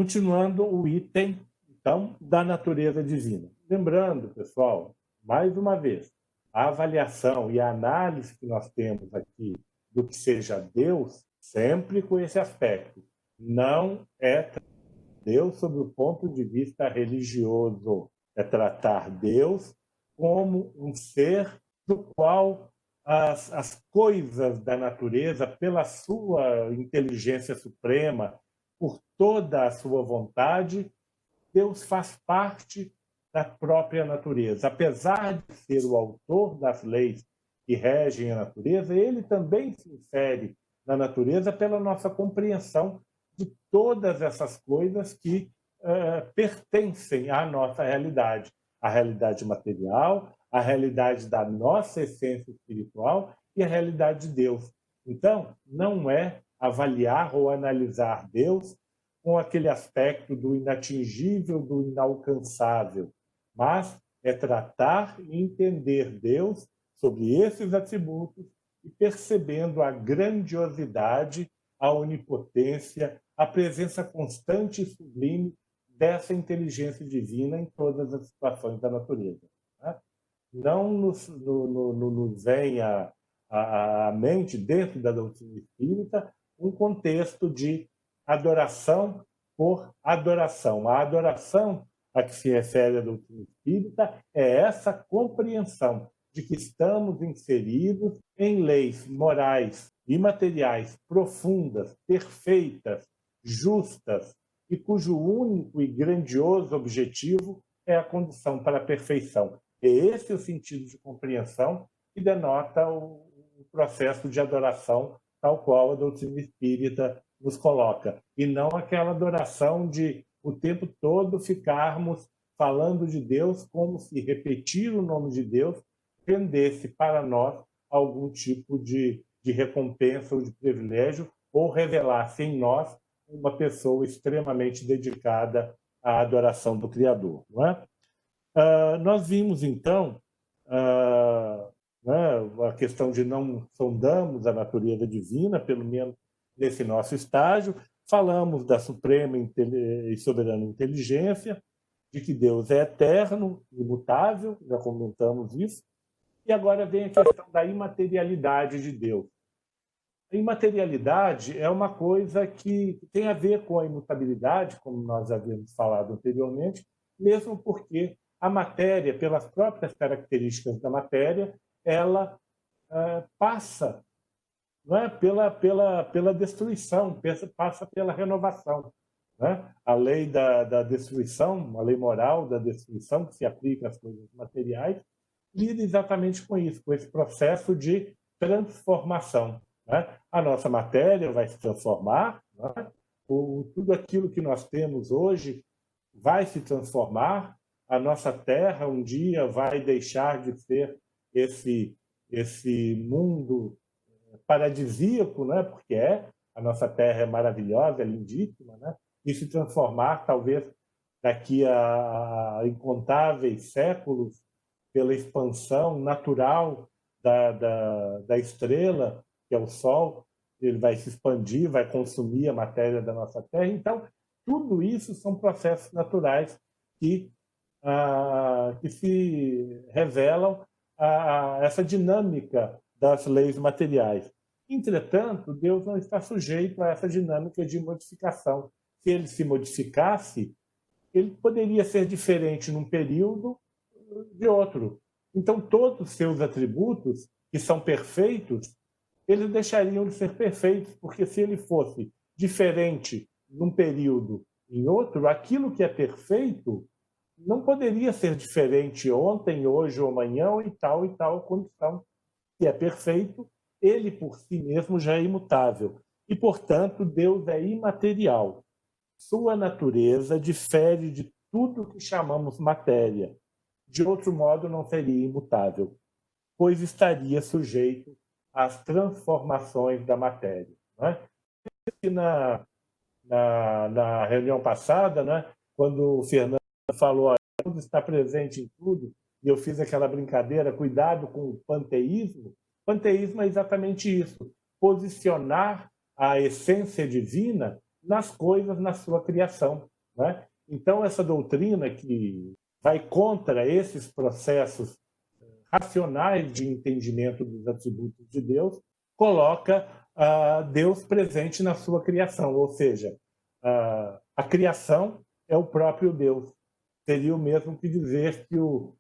Continuando o item, então, da natureza divina. Lembrando, pessoal, mais uma vez, a avaliação e a análise que nós temos aqui do que seja Deus, sempre com esse aspecto. Não é Deus sob o ponto de vista religioso. É tratar Deus como um ser do qual as coisas da natureza, pela sua inteligência suprema, por toda a sua vontade, Deus faz parte da própria natureza. Apesar de ser o autor das leis que regem a natureza, ele também se insere na natureza pela nossa compreensão de todas essas coisas que pertencem à nossa realidade. A realidade material, a realidade da nossa essência espiritual e a realidade de Deus. Então, não é avaliar ou analisar Deus com aquele aspecto do inatingível, do inalcançável, mas é tratar e entender Deus sobre esses atributos e percebendo a grandiosidade, a onipotência, a presença constante e sublime dessa inteligência divina em todas as situações da natureza. Não nos vem à mente, dentro da doutrina espírita, um contexto de adoração por adoração. A adoração a que se refere a doutrina espírita é essa compreensão de que estamos inseridos em leis morais e materiais profundas, perfeitas, justas, e cujo único e grandioso objetivo é a condução para a perfeição. É esse o sentido de compreensão que denota o processo de adoração tal qual a doutrina espírita nos coloca, e não aquela adoração de o tempo todo ficarmos falando de Deus como se repetir o nome de Deus rendesse para nós algum tipo de recompensa ou de privilégio, ou revelasse em nós uma pessoa extremamente dedicada à adoração do Criador. Não é? Nós vimos, então, a questão de não sondamos a natureza divina, pelo menos nesse nosso estágio, falamos da suprema e soberana inteligência, de que Deus é eterno, imutável, já comentamos isso, e agora vem a questão da imaterialidade de Deus. A imaterialidade é uma coisa que tem a ver com a imutabilidade, como nós havíamos falado anteriormente, mesmo porque a matéria, pelas próprias características da matéria, ela passa, não é, pela destruição, passa pela renovação. Né? A lei da destruição, a lei moral da destruição, que se aplica às coisas materiais, lida exatamente com isso, com esse processo de transformação. Né? A nossa matéria vai se transformar, né? Tudo aquilo que nós temos hoje vai se transformar, a nossa terra um dia vai deixar de ser esse mundo paradisíaco, né? Porque a nossa terra é maravilhosa, é lindíssima, né? E se transformar, talvez, daqui a incontáveis séculos, pela expansão natural da estrela, que é o Sol, ele vai se expandir, vai consumir a matéria da nossa Terra. Então, tudo isso são processos naturais que se revelam essa dinâmica das leis materiais. Entretanto, Deus não está sujeito a essa dinâmica de modificação. Se ele se modificasse, ele poderia ser diferente num período de outro. Então, todos os seus atributos, que são perfeitos, eles deixariam de ser perfeitos, porque se ele fosse diferente num período em outro, aquilo que é perfeito não poderia ser diferente ontem, hoje ou amanhã, ou em tal e tal condição. Se é perfeito, ele por si mesmo já é imutável. E, portanto, Deus é imaterial. Sua natureza difere de tudo que chamamos matéria. De outro modo, não seria imutável, pois estaria sujeito às transformações da matéria. Né? E na reunião passada, né, quando o Fernando falou que Deus está presente em tudo, e eu fiz aquela brincadeira, cuidado com o panteísmo. Panteísmo é exatamente isso, posicionar a essência divina nas coisas, na sua criação, né? Então, essa doutrina que vai contra esses processos racionais de entendimento dos atributos de Deus, coloca Deus presente na sua criação, ou seja, a criação é o próprio Deus. Seria o mesmo que dizer que o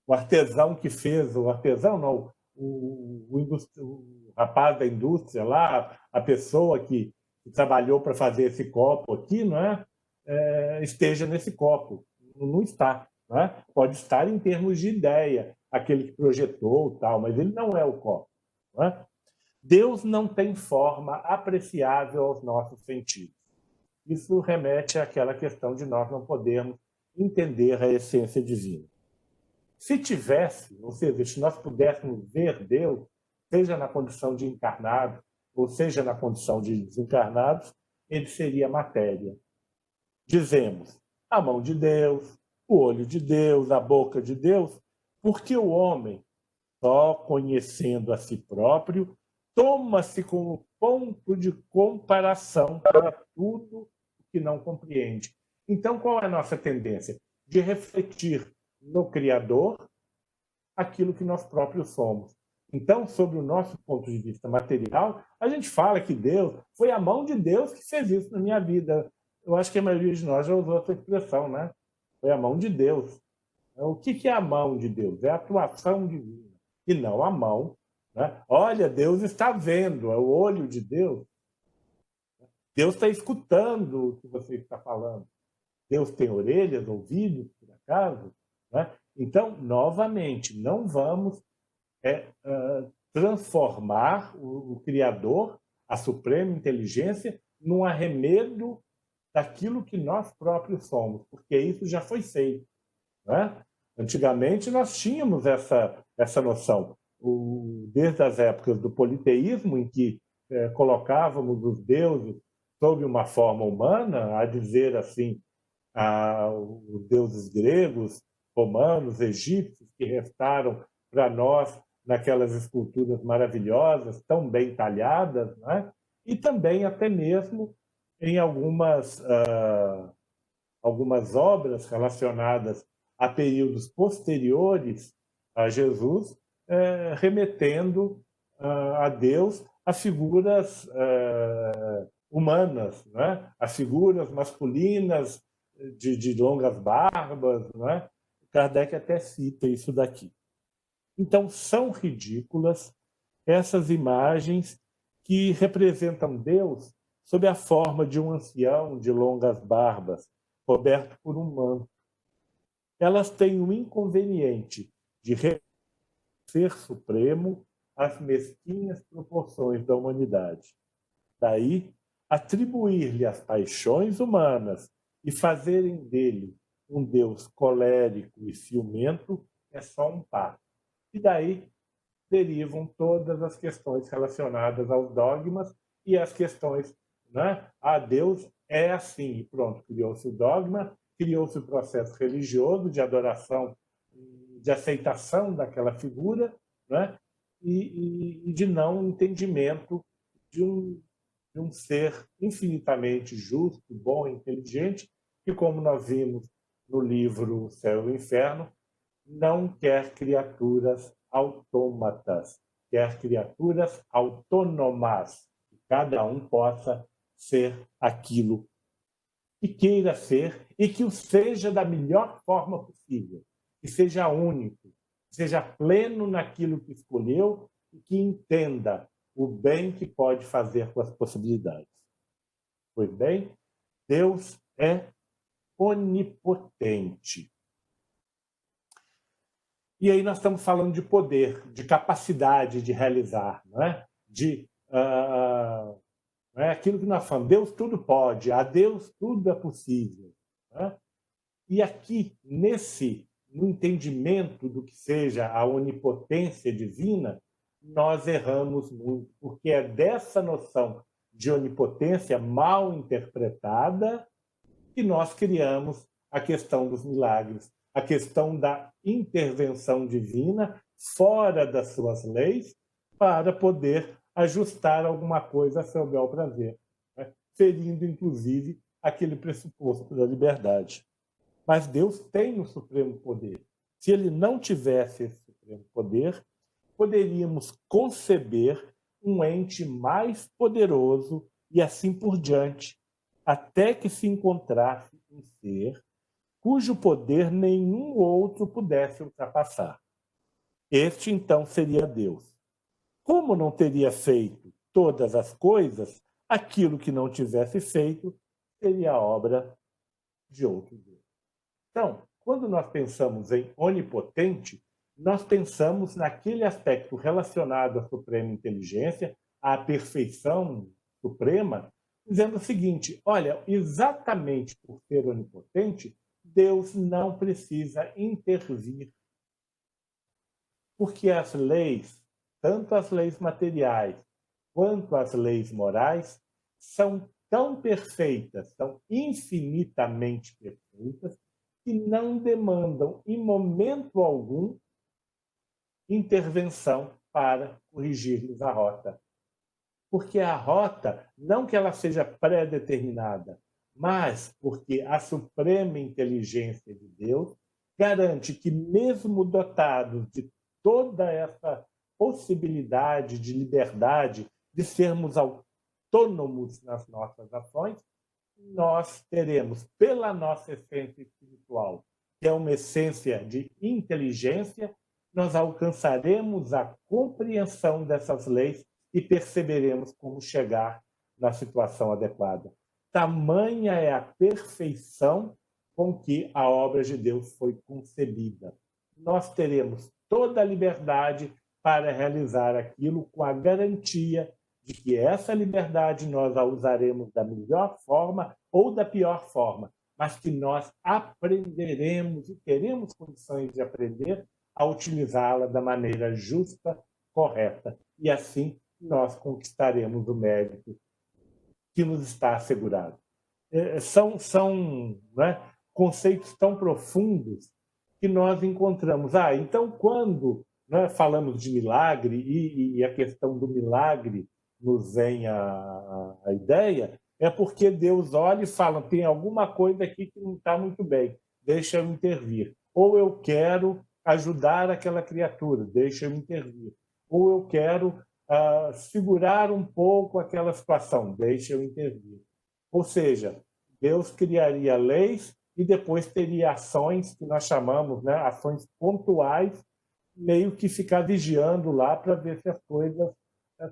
artesão que fez, o artesão não, o rapaz da indústria lá, a pessoa que trabalhou para fazer esse copo aqui, não é? Esteja nesse copo. Não está. Não é? Pode estar em termos de ideia, aquele que projetou, tal, mas ele não é o copo. Não é? Deus não tem forma apreciável aos nossos sentidos. Isso remete àquela questão de nós não podermos entender a essência divina. Se tivesse, ou seja, se nós pudéssemos ver Deus, seja na condição de encarnado, ou seja na condição de desencarnados, ele seria matéria. Dizemos a mão de Deus, o olho de Deus, a boca de Deus, porque o homem, só conhecendo a si próprio, toma-se como ponto de comparação para tudo o que não compreende. Então, qual é a nossa tendência? De refletir no Criador aquilo que nós próprios somos. Então, sobre o nosso ponto de vista material, a gente fala que Deus, foi a mão de Deus que fez isso na minha vida. Eu acho que a maioria de nós já usou essa expressão, né? Foi a mão de Deus. O que é a mão de Deus? É a atuação divina, e não a mão. Né? Olha, Deus está vendo, é o olho de Deus. Deus está escutando o que você está falando. Deus tem orelhas, ouvidos, por acaso? Né? Então, novamente, não vamos transformar o Criador, a suprema inteligência, num arremedo daquilo que nós próprios somos, porque isso já foi feito. Né? Antigamente, nós tínhamos essa noção. Desde as épocas do politeísmo, em que colocávamos os deuses sob uma forma humana, a dizer assim, os deuses gregos, romanos, egípcios, que restaram para nós naquelas esculturas maravilhosas, tão bem talhadas, né? E também até mesmo em algumas obras relacionadas a períodos posteriores a Jesus, remetendo a Deus a figuras humanas, né? A figuras masculinas de longas barbas. Né? Kardec até cita isso daqui. Então, são ridículas essas imagens que representam Deus sob a forma de um ancião de longas barbas, coberto por um manto. Elas têm um inconveniente de ser supremo às mesquinhas proporções da humanidade. Daí, atribuir-lhe as paixões humanas e fazerem dele um Deus colérico e ciumento é só um passo. E daí derivam todas as questões relacionadas aos dogmas e as questões, né? Deus é assim, e pronto, criou-se o dogma, criou-se o processo religioso de adoração, de aceitação daquela figura, né? E de não entendimento de um ser infinitamente justo, bom, inteligente, que, como nós vimos no livro O Céu e o Inferno, não quer criaturas autômatas, quer criaturas autônomas, que cada um possa ser aquilo que queira ser e que o seja da melhor forma possível, que seja único, que seja pleno naquilo que escolheu e que entenda o bem que pode fazer com as possibilidades. Pois bem, Deus é onipotente. E aí nós estamos falando de poder, de capacidade de realizar, não é? Aquilo que nós falamos, Deus tudo pode, a Deus tudo é possível. Né? E aqui, no entendimento do que seja a onipotência divina, nós erramos muito, porque é dessa noção de onipotência mal interpretada que nós criamos a questão dos milagres, a questão da intervenção divina fora das suas leis para poder ajustar alguma coisa a seu bel prazer, né? Ferindo, inclusive, aquele pressuposto da liberdade. Mas Deus tem o supremo poder. Se ele não tivesse esse supremo poder, poderíamos conceber um ente mais poderoso e assim por diante, até que se encontrasse um ser cujo poder nenhum outro pudesse ultrapassar. Este, então, seria Deus. Como não teria feito todas as coisas, aquilo que não tivesse feito seria obra de outro Deus. Então, quando nós pensamos em onipotente, nós pensamos naquele aspecto relacionado à suprema inteligência, à perfeição suprema, dizendo o seguinte: olha, exatamente por ser onipotente, Deus não precisa intervir, porque as leis, tanto as leis materiais quanto as leis morais, são tão perfeitas, são infinitamente perfeitas, que não demandam, em momento algum, intervenção para corrigir-lhes a rota. Porque a rota, não que ela seja pré-determinada, mas porque a suprema inteligência de Deus garante que, mesmo dotados de toda essa possibilidade de liberdade, de sermos autônomos nas nossas ações, nós teremos, pela nossa essência espiritual, que é uma essência de inteligência, nós alcançaremos a compreensão dessas leis e perceberemos como chegar na situação adequada. Tamanha é a perfeição com que a obra de Deus foi concebida. Nós teremos toda a liberdade para realizar aquilo com a garantia de que essa liberdade nós a usaremos da melhor forma ou da pior forma, mas que nós aprenderemos e teremos condições de aprender a utilizá-la da maneira justa, correta. E assim nós conquistaremos o mérito que nos está assegurado. São né, conceitos tão profundos que nós encontramos. Então, quando falamos de milagre, e a questão do milagre nos vem a ideia, é porque Deus olha e fala: tem alguma coisa aqui que não está muito bem, deixa eu intervir. Ou eu quero ajudar aquela criatura, deixa eu intervir. Ou eu quero segurar um pouco aquela situação, deixa eu intervir. Ou seja, Deus criaria leis e depois teria ações que nós chamamos, ações pontuais, meio que ficar vigiando lá para ver se as coisas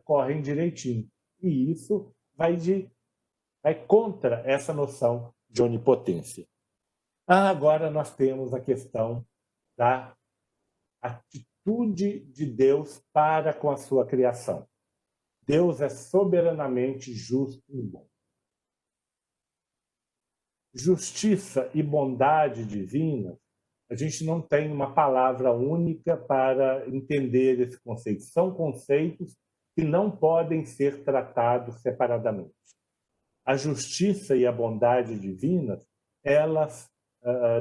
correm direitinho. E isso vai contra essa noção de onipotência. Agora nós temos a questão da atitude de Deus para com a sua criação. Deus é soberanamente justo e bom. Justiça e bondade divina, a gente não tem uma palavra única para entender esse conceito. São conceitos que não podem ser tratados separadamente. A justiça e a bondade divinas, elas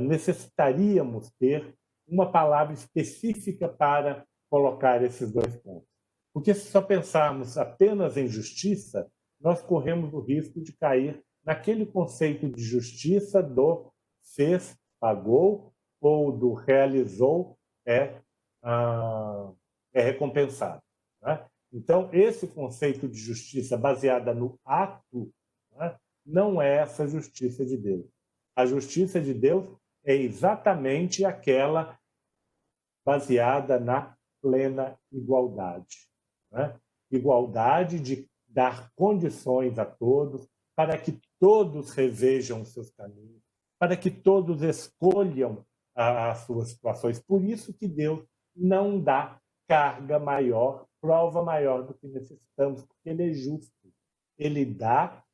necessitaríamos ter uma palavra específica para colocar esses dois pontos. Porque se só pensarmos apenas em justiça, nós corremos o risco de cair naquele conceito de justiça do fez, pagou, ou do realizou, é recompensado. Né? Então, esse conceito de justiça baseada no ato, não é essa justiça de Deus. A justiça de Deus é exatamente aquela baseada na plena igualdade. Igualdade de dar condições a todos, para que todos revejam os seus caminhos, para que todos escolham as suas situações. Por isso que Deus não dá carga maior, prova maior do que necessitamos, porque Ele é justo. Ele dá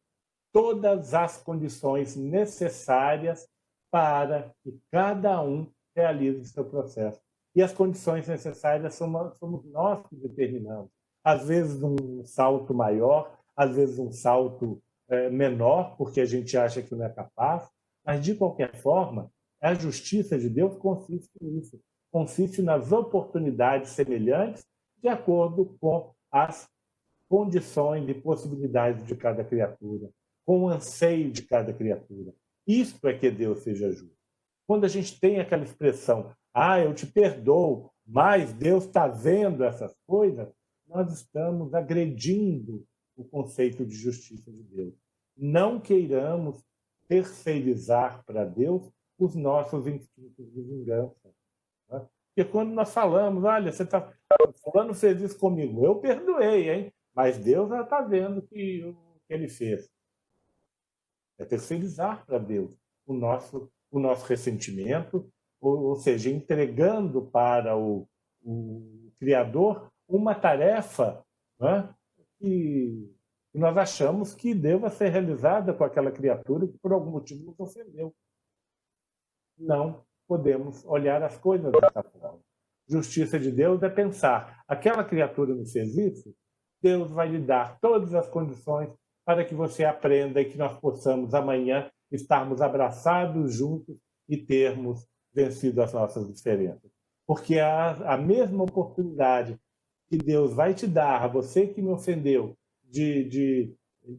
todas as condições necessárias para que cada um realize o seu processo. E as condições necessárias somos nós que determinamos. Às vezes um salto maior, às vezes um salto menor, porque a gente acha que não é capaz, mas, de qualquer forma, a justiça de Deus consiste nisso, consiste nas oportunidades semelhantes de acordo com as condições e possibilidades de cada criatura, com o anseio de cada criatura. Isto é que Deus seja justo. Quando a gente tem aquela expressão, eu te perdoo, mas Deus está vendo essas coisas, nós estamos agredindo o conceito de justiça de Deus. Não queiramos terceirizar para Deus os nossos instintos de vingança. Né? Porque quando nós falamos, olha, fulano fez isso comigo, eu perdoei, hein? Mas Deus já está vendo o que ele fez. É terceirizar para Deus o nosso ressentimento, ou seja, entregando para o Criador uma tarefa, né, que nós achamos que deva ser realizada com aquela criatura que por algum motivo nos ofendeu. Não podemos olhar as coisas dessa forma. Justiça de Deus é pensar, aquela criatura me fez isso, Deus vai lhe dar todas as condições para que você aprenda e que nós possamos amanhã estarmos abraçados juntos e termos vencido as nossas diferenças. Porque a mesma oportunidade que Deus vai te dar a você que me ofendeu de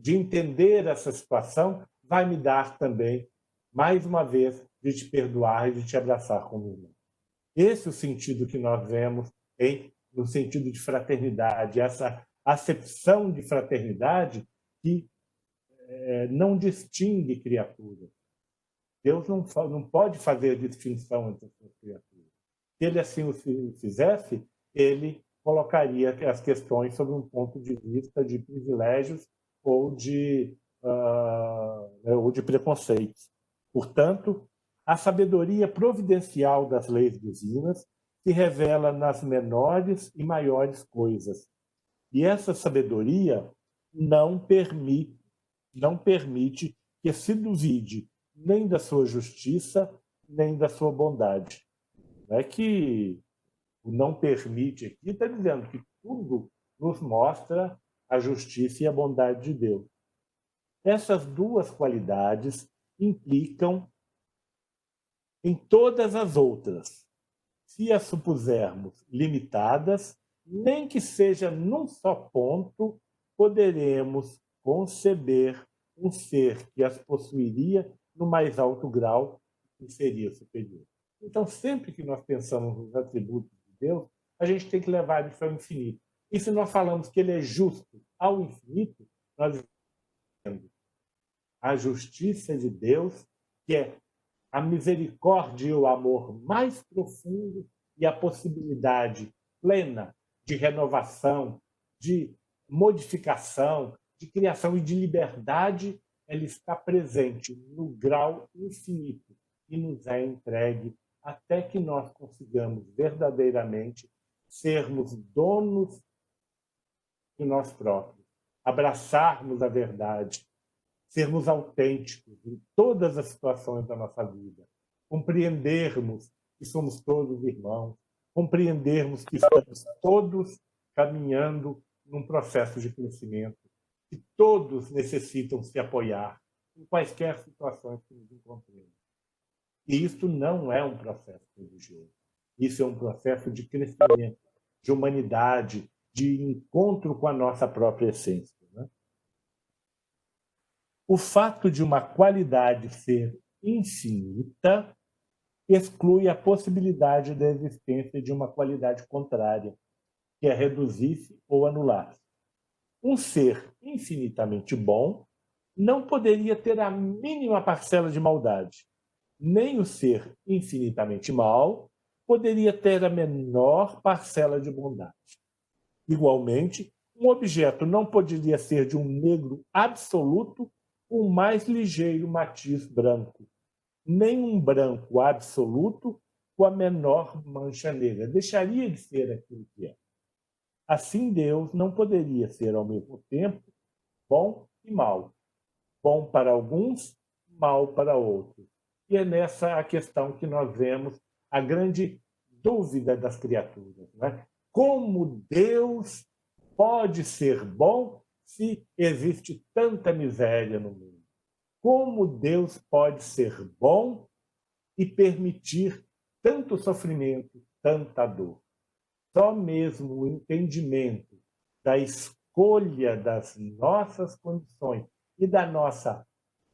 entender essa situação, vai me dar também, mais uma vez, de te perdoar e de te abraçar como irmão. Esse é o sentido que nós vemos no sentido de fraternidade, essa acepção de fraternidade que não distingue criaturas. Deus não pode fazer distinção entre as criaturas. Se ele assim o fizesse, ele colocaria as questões sob um ponto de vista de privilégios ou de preconceitos. Portanto, a sabedoria providencial das leis divinas se revela nas menores e maiores coisas. E essa sabedoria não permite que se duvide nem da sua justiça, nem da sua bondade. Não é que o não permite aqui está dizendo que tudo nos mostra a justiça e a bondade de Deus. Essas duas qualidades implicam em todas as outras. Se as supusermos limitadas, nem que seja num só ponto, poderemos conceber um ser que as possuiria no mais alto grau e seria superior. Então, sempre que nós pensamos nos atributos de Deus, a gente tem que levar isso ao infinito. E se nós falamos que ele é justo ao infinito, nós estamos dizendo a justiça de Deus, que é a misericórdia e o amor mais profundo e a possibilidade plena de renovação, de modificação, de criação e de liberdade, ela está presente no grau infinito e nos é entregue até que nós consigamos verdadeiramente sermos donos de nós próprios, abraçarmos a verdade, sermos autênticos em todas as situações da nossa vida, compreendermos que somos todos irmãos, compreendermos que estamos todos caminhando num processo de crescimento, que todos necessitam se apoiar em quaisquer situações que nos encontremos. E isso não é um processo religioso. Isso é um processo de crescimento, de humanidade, de encontro com a nossa própria essência. Né? O fato de uma qualidade ser infinita exclui a possibilidade da existência de uma qualidade contrária, que é reduzir-se ou anular-se. Um ser infinitamente bom não poderia ter a mínima parcela de maldade, nem o ser infinitamente mau poderia ter a menor parcela de bondade. Igualmente, um objeto não poderia ser de um negro absoluto com o mais ligeiro matiz branco, nem um branco absoluto com a menor mancha negra. Deixaria de ser aquilo que é. Assim, Deus não poderia ser, ao mesmo tempo, bom e mau. Bom para alguns, mau para outros. E é nessa a questão que nós vemos a grande dúvida das criaturas. Né? Como Deus pode ser bom se existe tanta miséria no mundo? Como Deus pode ser bom e permitir tanto sofrimento, tanta dor? Só mesmo o entendimento da escolha das nossas condições e da nossa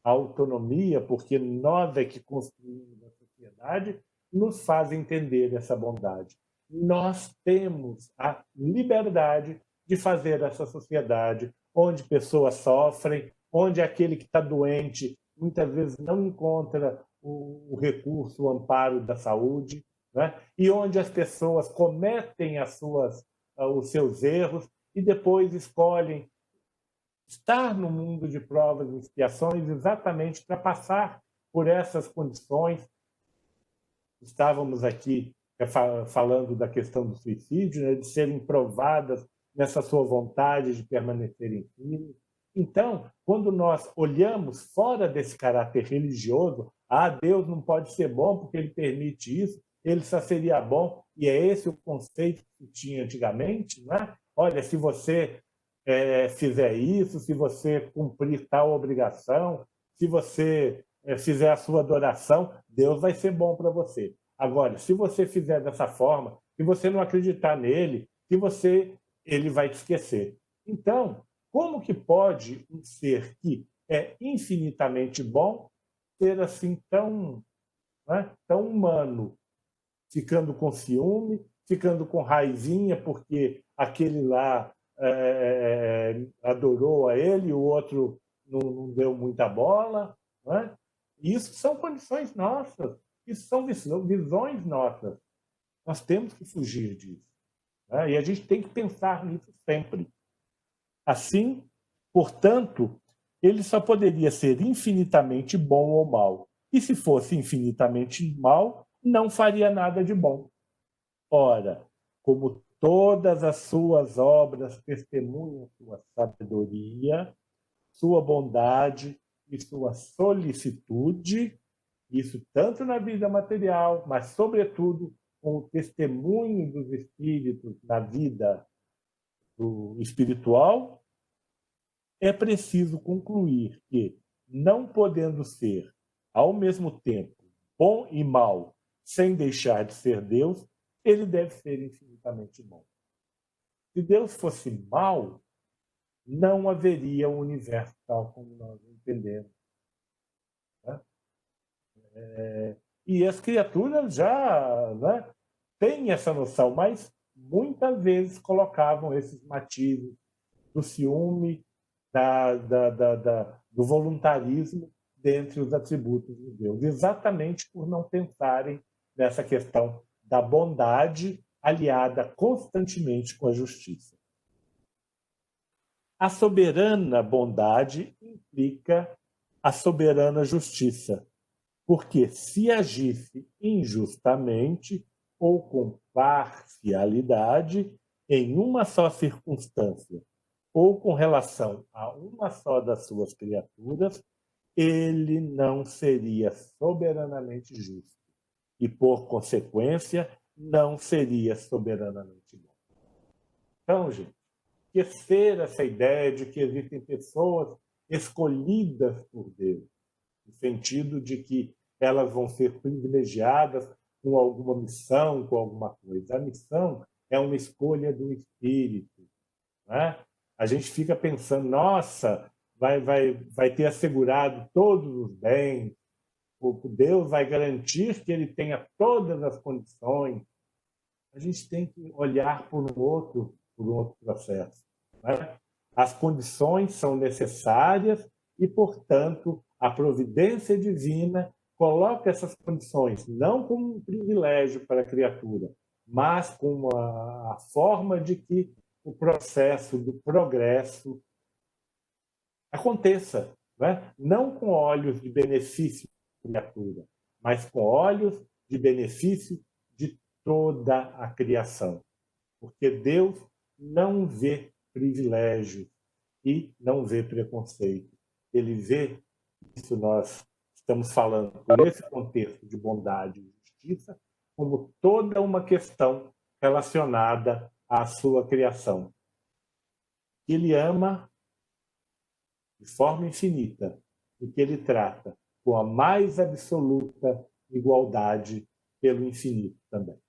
autonomia, porque nós é que construímos a sociedade, nos faz entender essa bondade. Nós temos a liberdade de fazer essa sociedade onde pessoas sofrem, onde aquele que está doente muitas vezes não encontra o recurso, o amparo da saúde, né? E onde as pessoas cometem os seus erros e depois escolhem estar no mundo de provas e expiações exatamente para passar por essas condições. Estávamos aqui falando da questão do suicídio, né, de serem provadas nessa sua vontade de permanecerem firmes. Então, quando nós olhamos fora desse caráter religioso, Deus não pode ser bom porque ele permite isso, ele só seria bom, e é esse o conceito que tinha antigamente, né? Olha, se você fizer isso, se você cumprir tal obrigação, se você fizer a sua adoração, Deus vai ser bom para você. Agora, se você fizer dessa forma, se você não acreditar nele, ele vai te esquecer. Então, como que pode um ser que é infinitamente bom ser assim tão, né, tão humano, ficando com ciúme, ficando com raivinha porque aquele lá adorou a ele e o outro não deu muita bola, né? Isso são condições nossas, isso são visões nossas. Nós temos que fugir disso, né? E a gente tem que pensar nisso sempre. Assim, portanto, ele só poderia ser infinitamente bom ou mal. E se fosse infinitamente mal, não faria nada de bom. Ora, como todas as suas obras testemunham sua sabedoria, sua bondade e sua solicitude, isso tanto na vida material, mas, sobretudo, com o testemunho dos espíritos na vida espiritual, é preciso concluir que, não podendo ser, ao mesmo tempo, bom e mal, sem deixar de ser Deus, ele deve ser infinitamente bom. Se Deus fosse mau, não haveria um universo tal como nós entendemos, né? E as criaturas já, né, têm essa noção, mas muitas vezes colocavam esses matizes do ciúme, do voluntarismo dentre os atributos de Deus, exatamente por não pensarem nessa questão da bondade aliada constantemente com a justiça. A soberana bondade implica a soberana justiça, porque se agisse injustamente ou com parcialidade em uma só circunstância ou com relação a uma só das suas criaturas, ele não seria soberanamente justo e, por consequência, não seria soberanamente bom. Então, gente, esquecer essa ideia de que existem pessoas escolhidas por Deus, no sentido de que elas vão ser privilegiadas com alguma missão, com alguma coisa. A missão é uma escolha do espírito, né? A gente fica pensando, nossa, vai ter assegurado todos os bens, Deus vai garantir que ele tenha todas as condições. A gente tem que olhar por um outro processo, né? As condições são necessárias e, portanto, a providência divina coloca essas condições não como um privilégio para a criatura, mas como a forma de que o processo do progresso aconteça, né? Não com olhos de benefício da criatura, mas com olhos de benefício de toda a criação. Porque Deus não vê privilégio e não vê preconceito. Ele vê, isso nós estamos falando por esse contexto de bondade e justiça, como toda uma questão relacionada à sua criação. Ele ama de forma infinita e que ele trata com a mais absoluta igualdade pelo infinito também.